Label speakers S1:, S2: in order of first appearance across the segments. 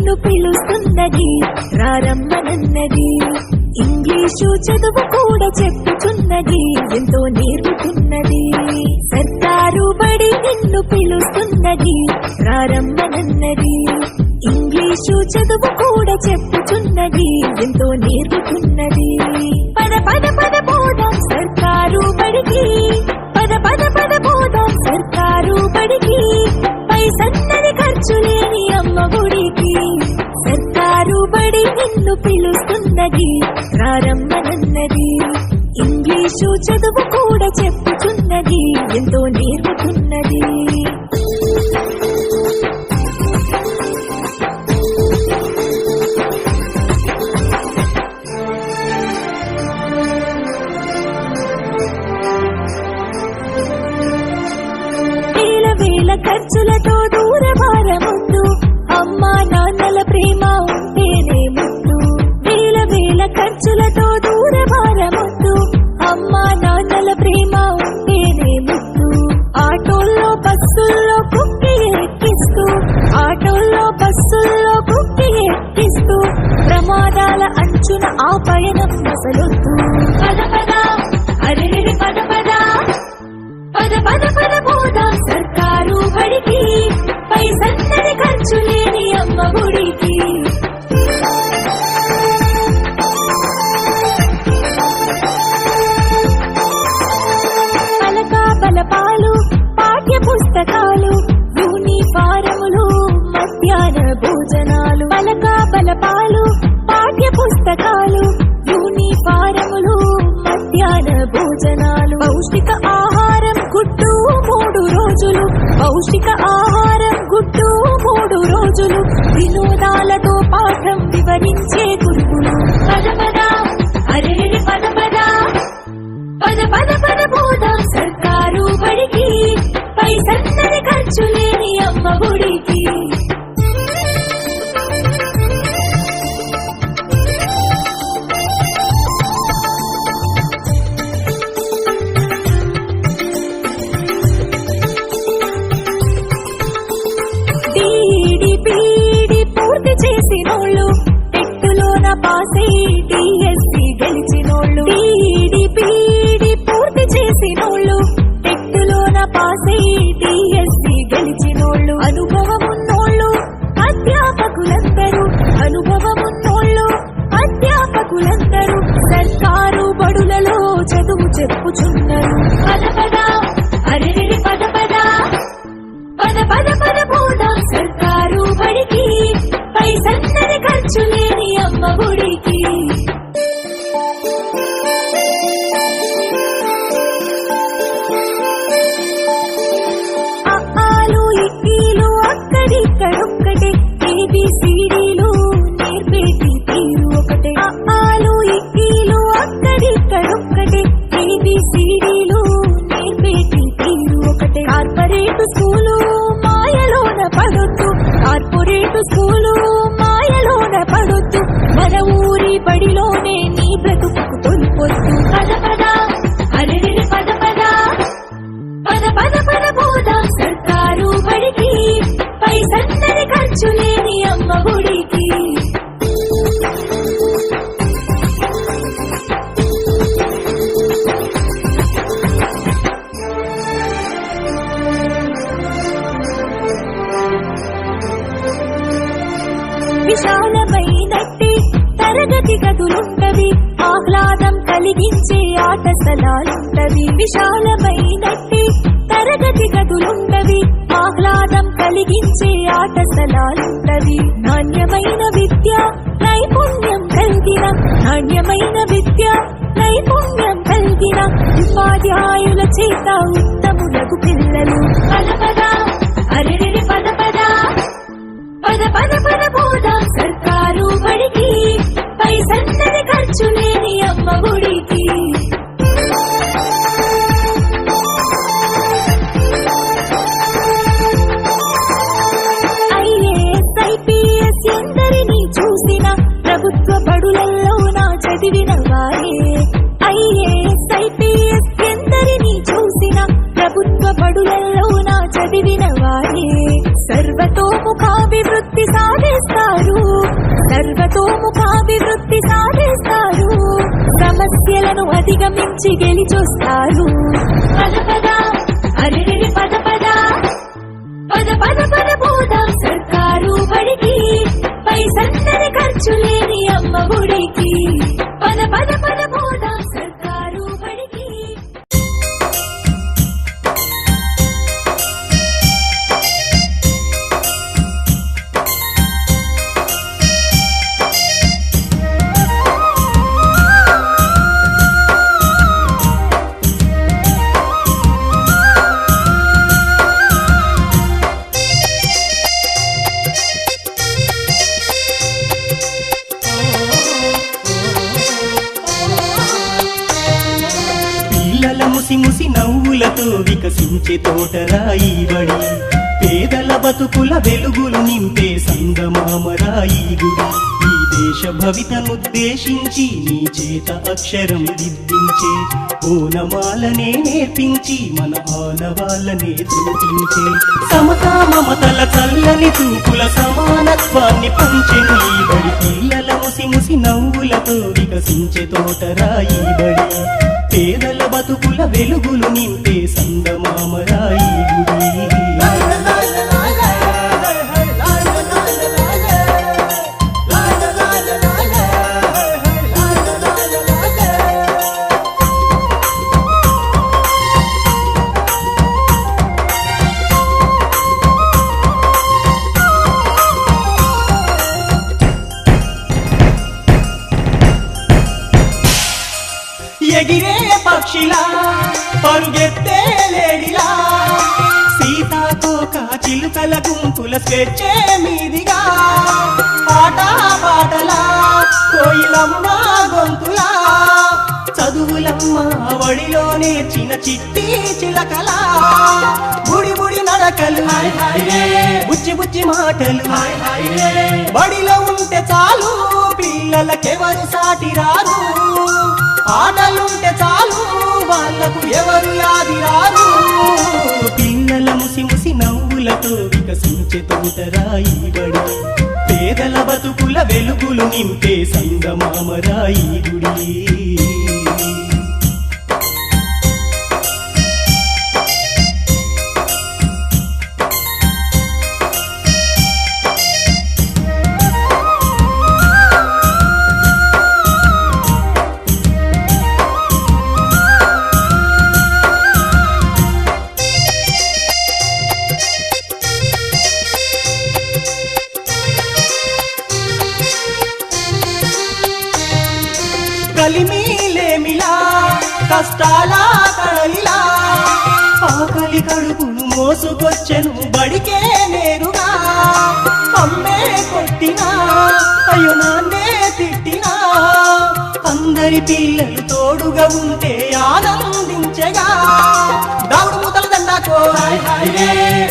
S1: నిన్ను పిలుస్తున్నది రారమ్మనన్నది. ఇంగ్లీషు చదువు కూడా చెప్పుతున్నది, ఎంతో నేర్పుతున్నది. సర్కారు బడి నిన్ను పిలుస్తున్నది రారమ్మనన్నది. ఇంగ్లీషు చదువు కూడా చెప్పుతున్నది, ఎంతో నేర్పుతున్నది. పద పద పద పోదాం సర్కారు బడికి, పద పద పద పోదాం సర్కారు బడికి. పైసన్నది ఖర్చు లేని అమ్మ గుడికి. సర్కారు బడి నిన్ను పిలుస్తున్నది రారమ్మనన్నది. ఇంగ్లీషు చదువు కూడా చెప్పుతున్నది, ఎంతో నేర్పుతున్నది. వేల ఖర్చులతో దూరభారముద్దు, అమ్మా నాన్నల ప్రేమ ఉంటేనే ముద్దు. వేల వేల ఖర్చులతో దూరభారముద్దు, అమ్మా నాన్నల ప్రేమ ఉంటేనే ముద్దు. ఆటోల్లో బస్సుల్లో కుక్కి ఎక్కిస్తూ, ఆటోల్లో బస్సుల్లో కుక్కి ఎక్కిస్తూ, ప్రమాదాల అంచున ఆ పయనం అసలొద్దు. పద పద అరే పద పద పద పద పద పోదాం సర్కారు బడికి. పైసన్నది ఖర్చు లేని అమ్మ గుడికి. పలక బలపాలు పాఠ్య పుస్తకాలు, యూనిఫారములు మధ్యాహ్న భోజనాలు. పలక బలపాలు పాఠ్య పుస్తకాలు, యూనిఫారములు మధ్యాహ్న భోజనాలు. పౌష్టిక ఆహారం గుడ్డు 3 రోజులు, పౌష్టిక ఆహారం గుడ్డు 3 రోజులు. వినోదాలతో పాఠం వివరించే గురువులు. పద పద అరే పద పద పద పద పద పోదాం సర్కారు బడికి. పైసన్నది ఖర్చు లేని అమ్మ గుడికి. చేసినోళ్ళు టెట్టులోన పాసై డిఎస్సి గెలిచినోళ్ళు. టీడీపీ పూర్తి చేసినోళ్ళు టెట్టులోన పాసై డిఎస్సి గెలిచినోళ్ళు. అనుభవమున్నోళ్ళు అధ్యాపకులందరూ, అనుభవమున్నోళ్ళు అధ్యాపకులందరూ సర్కారు బడులలో చదువు చెప్పుచున్నారు. పద పద అరే పద పద పద పద పద పోదాం సర్కారు బడికి. పైసన్నది ఖర్చు లేని అమ్మ గుడికి. ఆలు ఇక్కీలు అక్కడిక్కడొక్కటే, ఏబిసిడీలు నేర్పేటి తీరు ఒకటే. ఆలు ఇక్కీలు అక్కడిక్కడొక్కటే, ఏబిసిడీలు నేర్పేటి తీరు ఒకటే. కార్పొరేట్ స్కూలు మాయలోన పడొద్దు, కార్పొరేట్ స్కూలు మాయలోన పడొద్దు. మన ఊరి బడిలోనే నీ బ్రతుకు తొలిపొద్దు. పద పద అరే పద పద పద పద పద పోదాం సర్కారు బడికి. పైసన్నది ఖర్చు లేని అమ్మ గుడికి. విశాలమైనట్టి తరగతి గదులుంటవి, ఆహ్లాదం కలిగించే ఆట స్థలాలుంటవి. విశాలమైనట్టి తరగతి గదులుంటవి, ఆహ్లాదం కలిగించే ఆట స్థలాలుంటవి. నాణ్యమైన విద్య నైపుణ్యం కలిగిన, నాణ్యమైన విద్య నైపుణ్యం కలిగిన ఉపాధ్యాయుల చేత ఉత్తములకు పిల్లలు. పద పద అరే పద పద పద పద పద పోదాం సర్కారు బడికి. పైసన్నది ఖర్చు లేని అమ్మ గుడికి. ఐఏఎస్ ఐపీఎస్ ఎందరినీ చూసిన ప్రభుత్వ బడులలో నా చదివిన వారే. ఐఏఎస్ ఐపీఎస్ ఎందరినీ చూసిన ప్రభుత్వ బడులలో నా చదివిన వారే. సర్వతోముఖాభివృద్ధి సాధిస్తారు సర్వతోముఖాభివృద్ధి సాధిస్తారు, సమస్యలను అధిగమించి గెలిచొస్తారు. పద పద అరెరెరి పద పద పద పద పద పోదాం సర్కారు బడికి, పైసందరి ఖర్చు లేని అమ్మ గుడికి. పద పద పద పోదాం సర్కారు బడికి.
S2: ముసి ముసి నవ్వులతో వికసించే తోటరాయి బడి, పేదల బతుకుల వెలుగులు నింపే సంగమామరాయి గుడి. ఈ దేశ భవితనుద్దేశించి నీ చేత అక్షరం దిద్దించే, ఓనమాలనే నేర్పించి మన ఆనవాళ్ళనే చూపించే, సమతా మమతల చల్లని చూపుల సమానత్వాన్ని పంచెను ఈ బడి. పిల్లల ముసి ముసి నవ్వులతో వికసించే తోటరాయి బడి, పేదల బతుకుల వెలుగులు నింపే సంగమామరాయి గుడి. ఎగిరే పక్షిలా పరుగెత్తే లేడిలా, సీతాకోక చిలుకల గుంపుల స్వేచ్ఛే మీదిగా, ఆట పాటలా కోయిలమ్మ గొంతులా, చదువులమ్మ వడిలో నేర్చిన చిట్టి చిలకలా, బుడి బుడి నడకలు బుచ్చి బుచ్చి మాటలు, బడిలో ఉంటే చాలు పిల్లలకెవరు సాటి రారు, ఆటలుంటే చాలు వాళ్ళకు ఎవరు యాది రారు. పిల్లల ముసి ముసి నవ్వులతో వికసించే తోటరాయి బడి, పేదల బతుకుల వెలుగులు నింపే సంగమామరాయి గుడి. కలిమిలేమిలా కష్టాల కడలిలా, ఆకలి కడుపును మోసుకొచ్చెను బడికే నేరుగా, అమ్మే కొట్టినా అయ్యో నాన్నే తిట్టినా, అందరి పిల్లలు తోడుగా ఉంటే ఆనందించగా, దావుడు మూతల దండాకో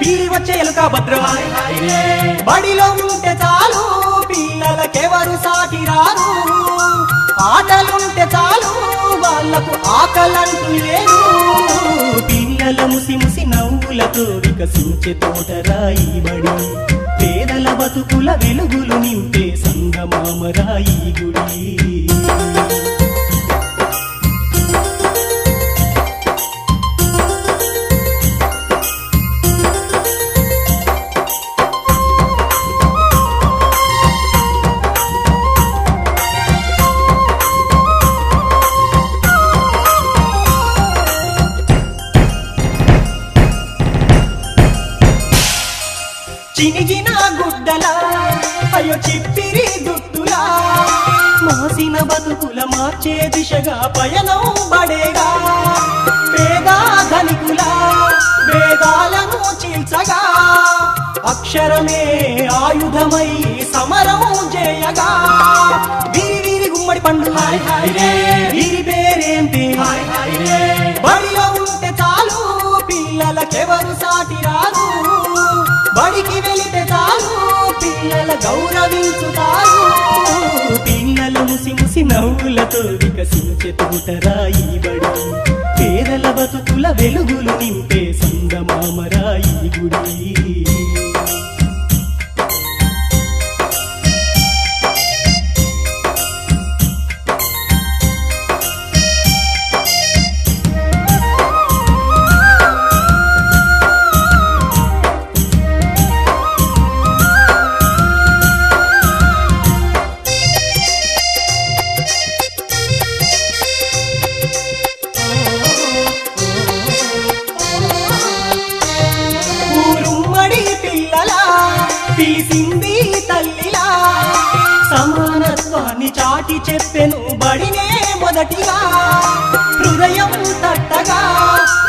S2: పీడి వచ్చే ఎలుక భద్రం, బడిలో ఉంటే చాలు పిల్లలకెవరు సాటి రారు, ఆటలుంటే చాలు వాళ్ళకు ఆకలంటూ లేరు. పిల్లల ముసి ముసి నవ్వులతో వికసించే తోటరాయి బడి, పేదల బతుకుల వెలుగులు నింపే సంగమామరాయి గుడి. చినిగిన గుడ్డలా అయ్యో చిప్పిరి దుట్టులా, మాసిన బతుకుల మార్చే దిశగా పయనం బడేగా, పేద ధనికుల భేదాలను చీల్చగా, అక్షరమే ఆయుధమై సమరం చేయగా, వీరి వీరి గుమ్మడి పండు వీరి పేరేంటి, బడిలో ఉంటే చాలు పిల్లలకెవరు సాటి రారు, బడికి వెళితే చాలు పిల్లల గౌరవించుతారు. పిల్లలు ముసి ముసి నవ్వులతో వికసించే తోటరాయి బడి, పేదల బతుకుల వెలుగులు నింపే సంగమామరాయి గుడి. చాటి చెప్పెను బడినే మొదటిగా హృదయం తట్టగా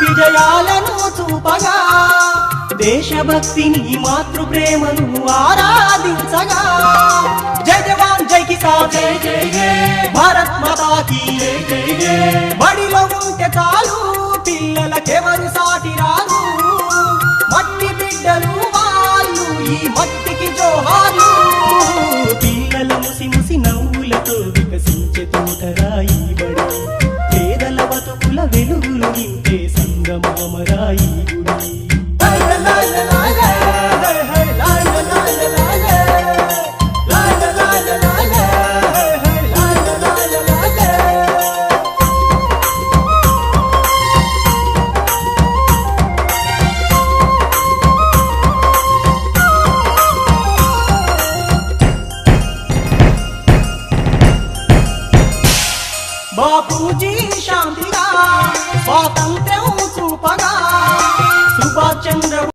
S2: విజయాలను చూపగా దేశభక్తిని మాతృ ప్రేమను ఆరాధించగా జై జవాన్ జై కిసాన్ జై జై జై భారత్ మాతా కీ జై జై జై